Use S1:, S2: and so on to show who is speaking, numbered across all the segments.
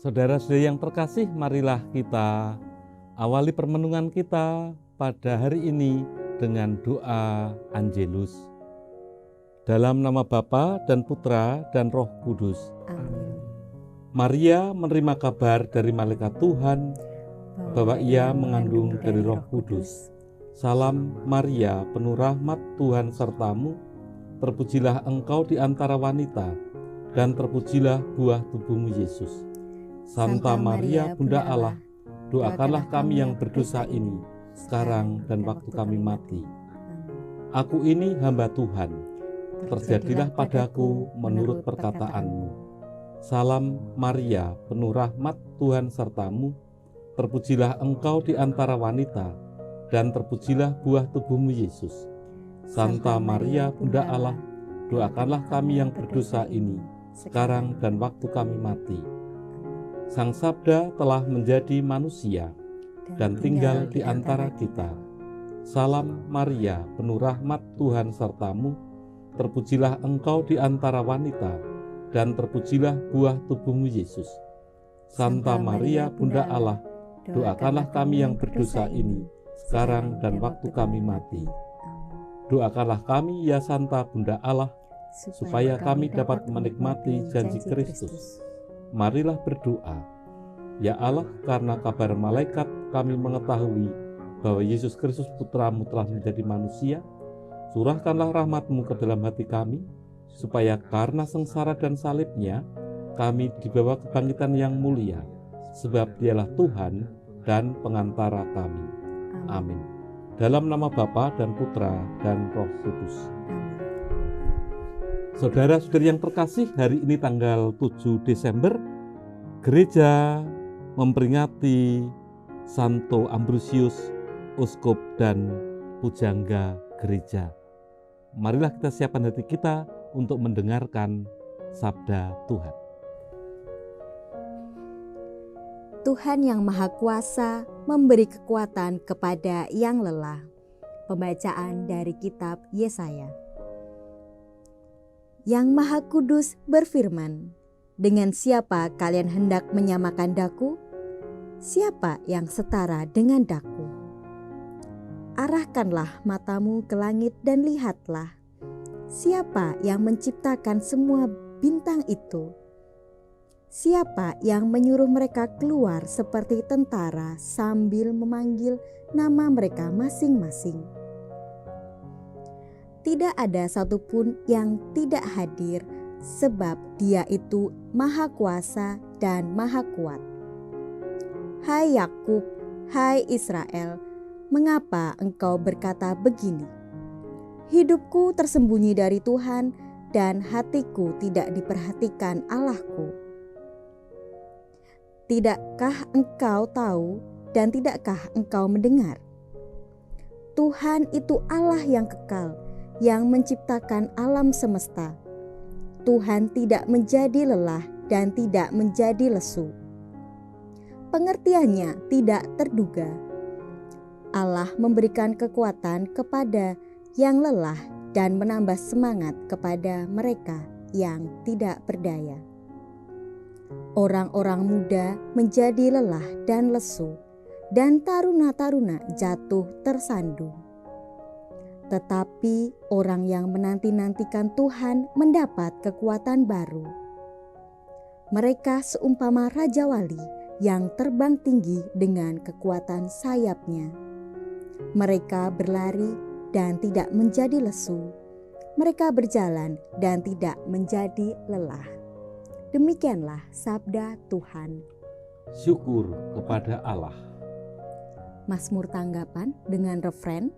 S1: Saudara-saudari yang terkasih, marilah kita awali permenungan kita pada hari ini dengan doa Angelus. Dalam nama Bapa dan Putra dan Roh Kudus.
S2: Amin.
S1: Maria menerima kabar dari malaikat Tuhan bahwa ia mengandung dari Roh Kudus. Salam Maria, penuh rahmat, Tuhan sertamu. Terpujilah engkau di antara wanita, dan terpujilah buah tubuhmu Yesus. Santa Maria, Bunda Allah, doakanlah kami yang berdosa ini, sekarang dan waktu kami mati. Aku ini hamba Tuhan, terjadilah padaku menurut perkataanmu. Salam Maria, penuh rahmat, Tuhan sertamu. Terpujilah engkau di antara wanita, dan terpujilah buah tubuhmu Yesus. Santa Maria, Bunda Allah, doakanlah kami yang berdosa ini, sekarang dan waktu kami mati. Sang Sabda telah menjadi manusia dan tinggal di antara kita. Salam Maria, penuh rahmat, Tuhan sertamu. Terpujilah engkau di antara wanita, dan terpujilah buah tubuhmu Yesus. Santa Maria, Bunda Allah, doakanlah kami yang berdosa ini, sekarang dan waktu kami mati. Doakanlah kami, ya Santa Bunda Allah, supaya kami dapat menikmati janji Kristus. Marilah berdoa. Ya Allah, karena kabar malaikat kami mengetahui bahwa Yesus Kristus Putramu telah menjadi manusia. Curahkanlah rahmat-Mu ke dalam hati kami, supaya karena sengsara dan salibnya, kami dibawa kebangkitan yang mulia, sebab Dialah Tuhan dan pengantara kami. Amin. Dalam nama Bapa dan Putra dan Roh Kudus. Saudara-saudari yang terkasih, hari ini tanggal 7 Desember, gereja memperingati Santo Ambrosius, Uskup dan Pujangga Gereja. Marilah kita siapkan hati kita untuk mendengarkan sabda Tuhan.
S2: Tuhan yang Maha Kuasa memberi kekuatan kepada yang lelah. Pembacaan dari kitab Yesaya. Yang Maha Kudus berfirman, dengan siapa kalian hendak menyamakan daku? Siapa yang setara dengan daku? Arahkanlah matamu ke langit dan lihatlah. Siapa yang menciptakan semua bintang itu? Siapa yang menyuruh mereka keluar seperti tentara sambil memanggil nama mereka masing-masing? Tidak ada satupun yang tidak hadir, sebab Dia itu Maha Kuasa dan Maha Kuat. Hai Yakub, hai Israel, mengapa engkau berkata begini? Hidupku tersembunyi dari Tuhan, dan hatiku tidak diperhatikan Allahku. Tidakkah engkau tahu dan tidakkah engkau mendengar? Tuhan itu Allah yang kekal, yang menciptakan alam semesta. Tuhan tidak menjadi lelah dan tidak menjadi lesu. Pengertiannya tidak terduga. Allah memberikan kekuatan kepada yang lelah dan menambah semangat kepada mereka yang tidak berdaya. Orang-orang muda menjadi lelah dan lesu, dan taruna-taruna jatuh tersandung. Tetapi orang yang menanti-nantikan Tuhan mendapat kekuatan baru. Mereka seumpama Raja Wali yang terbang tinggi dengan kekuatan sayapnya. Mereka berlari dan tidak menjadi lesu. Mereka berjalan dan tidak menjadi lelah. Demikianlah sabda Tuhan.
S1: Syukur kepada Allah.
S2: Mazmur tanggapan dengan refren,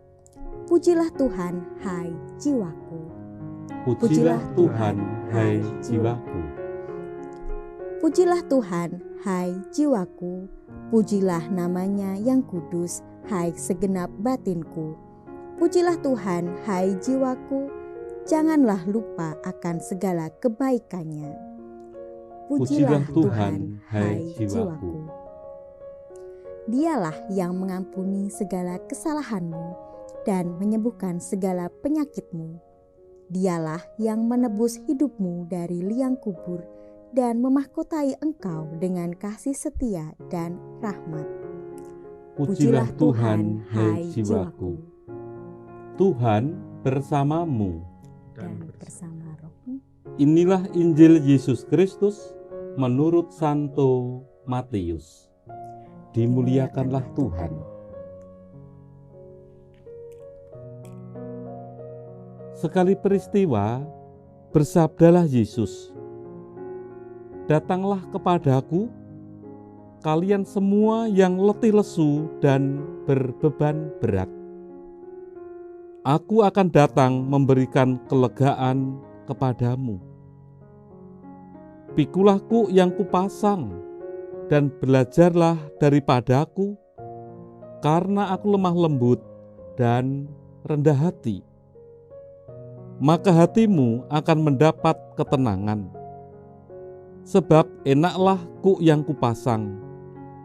S2: pujilah Tuhan, hai jiwaku.
S1: Pujilah Tuhan, hai jiwaku.
S2: Pujilah Tuhan, hai jiwaku. Pujilah namanya yang kudus, hai segenap batinku. Pujilah Tuhan, hai jiwaku. Janganlah lupa akan segala kebaikannya.
S1: Pujilah Tuhan, hai jiwaku.
S2: Dialah yang mengampuni segala kesalahanmu dan menyembuhkan segala penyakitmu. Dialah yang menebus hidupmu dari liang kubur dan memahkotai engkau dengan kasih setia dan rahmat.
S1: Pujilah Tuhan, hai jiwaku. Tuhan bersamamu.
S2: Dan bersama rohmu.
S1: Inilah Injil Yesus Kristus menurut Santo Matius. Dimuliakanlah Tuhan. Sekali peristiwa, bersabdalah Yesus, "Datanglah kepadaku, kalian semua yang letih lesu dan berbeban berat. Aku akan datang memberikan kelegaan kepadamu. Pikulah kuk yang kupasang dan belajarlah daripadaku, karena aku lemah lembut dan rendah hati. Maka hatimu akan mendapat ketenangan. Sebab enaklah kuk yang kupasang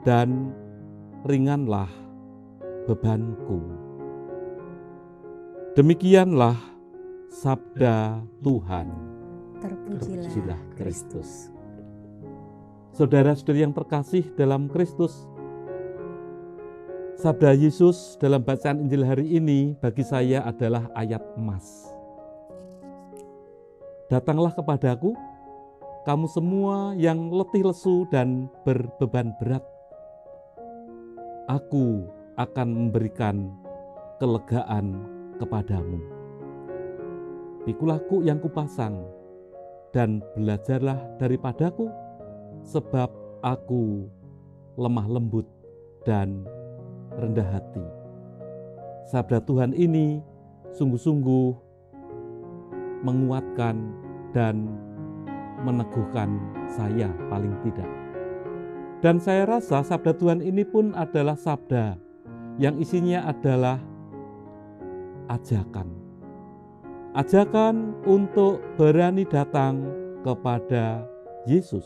S1: dan ringanlah bebanku." Demikianlah sabda Tuhan.
S2: Terpujilah Kristus.
S1: Saudara-saudari yang terkasih dalam Kristus, sabda Yesus dalam bacaan Injil hari ini bagi saya adalah ayat emas. Datanglah kepadaku, kamu semua yang letih lesu dan berbeban berat. Aku akan memberikan kelegaan kepadamu. Pikulah kuk yang kupasang dan belajarlah daripadaku, sebab aku lemah lembut dan rendah hati. Sabda Tuhan ini sungguh-sungguh menguatkan dan meneguhkan saya paling tidak. Dan saya rasa sabda Tuhan ini pun adalah sabda yang isinya adalah ajakan. Ajakan untuk berani datang kepada Yesus.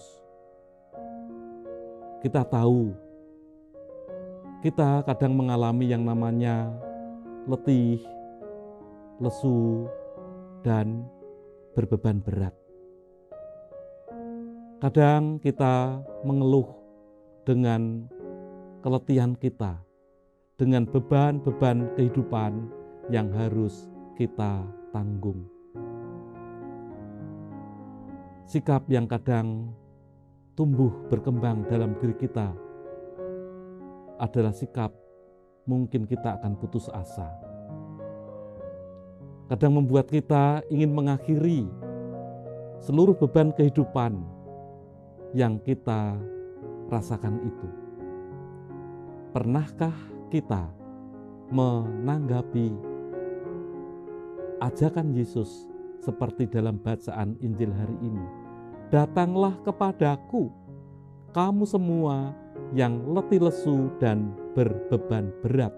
S1: Kita tahu, kita kadang mengalami yang namanya letih, lesu, dan berbeban berat. Kadang kita mengeluh dengan keletihan kita, dengan beban-beban kehidupan yang harus kita tanggung. Sikap yang kadang tumbuh berkembang dalam diri kita adalah sikap mungkin kita akan putus asa. Kadang membuat kita ingin mengakhiri seluruh beban kehidupan yang kita rasakan itu. Pernahkah kita menanggapi ajakan Yesus seperti dalam bacaan Injil hari ini? Datanglah kepadaku, kamu semua yang letih lesu dan berbeban berat.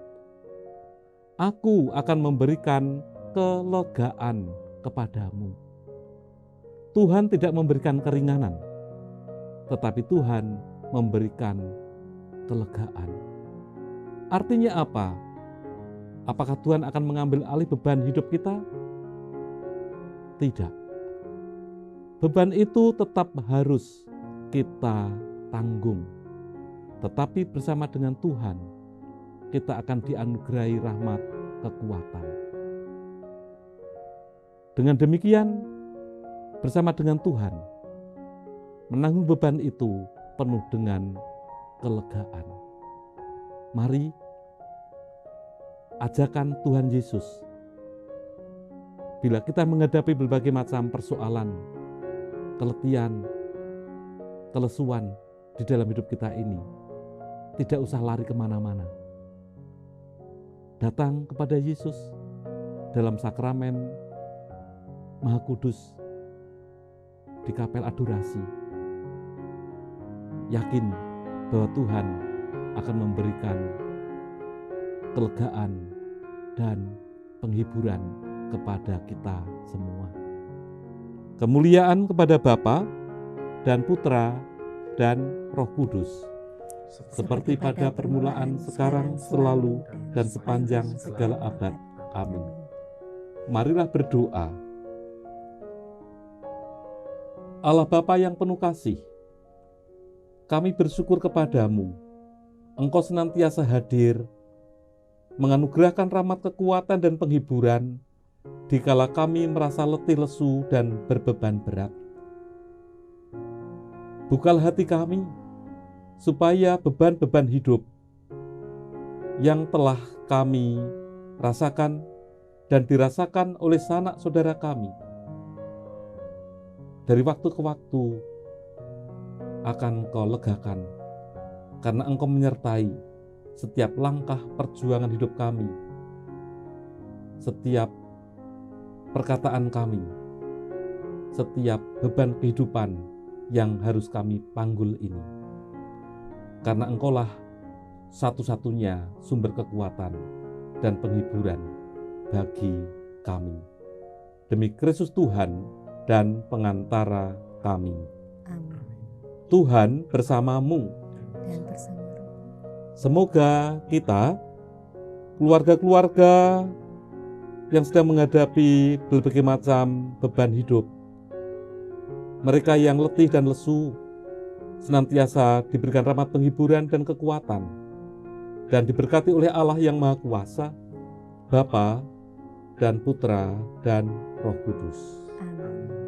S1: Aku akan memberikan kelegaan kepadamu. Tuhan tidak memberikan keringanan, tetapi Tuhan memberikan kelegaan. Artinya apa? Apakah Tuhan akan mengambil alih beban hidup kita? Tidak. Beban itu tetap harus kita tanggung. Tetapi bersama dengan Tuhan, kita akan dianugerahi rahmat kekuatan. Dengan demikian, bersama dengan Tuhan, menanggung beban itu penuh dengan kelegaan. Mari, ajakan Tuhan Yesus. Bila kita menghadapi berbagai macam persoalan, keletihan, kelesuan di dalam hidup kita ini, tidak usah lari kemana-mana. Datang kepada Yesus dalam sakramen Maha Kudus di kapel adorasi. Yakin bahwa Tuhan akan memberikan kelegaan dan penghiburan kepada kita semua. Kemuliaan kepada Bapa dan Putra dan Roh Kudus, seperti pada permulaan, sekarang, selalu, dan sepanjang segala abad. Amin. Marilah berdoa. Allah Bapa yang penuh kasih, kami bersyukur kepadamu. Engkau senantiasa hadir, menganugerahkan rahmat kekuatan dan penghiburan dikala kami merasa letih lesu dan berbeban berat. Bukalah hati kami, supaya beban-beban hidup yang telah kami rasakan dan dirasakan oleh sanak saudara kami dari waktu ke waktu akan Kau legakan, karena Engkau menyertai setiap langkah perjuangan hidup kami, setiap perkataan kami, setiap beban kehidupan yang harus kami panggul ini. Karena Engkaulah satu-satunya sumber kekuatan dan penghiburan bagi kami. Demi Kristus Tuhan dan pengantara kami.
S2: Amin.
S1: Tuhan bersamamu.
S2: Dan bersama Roh.
S1: Semoga kita, keluarga-keluarga yang sedang menghadapi berbagai macam beban hidup, mereka yang letih dan lesu, senantiasa diberikan rahmat penghiburan dan kekuatan, dan diberkati oleh Allah yang Maha Kuasa, Bapa dan Putra dan Roh Kudus.
S2: Amin.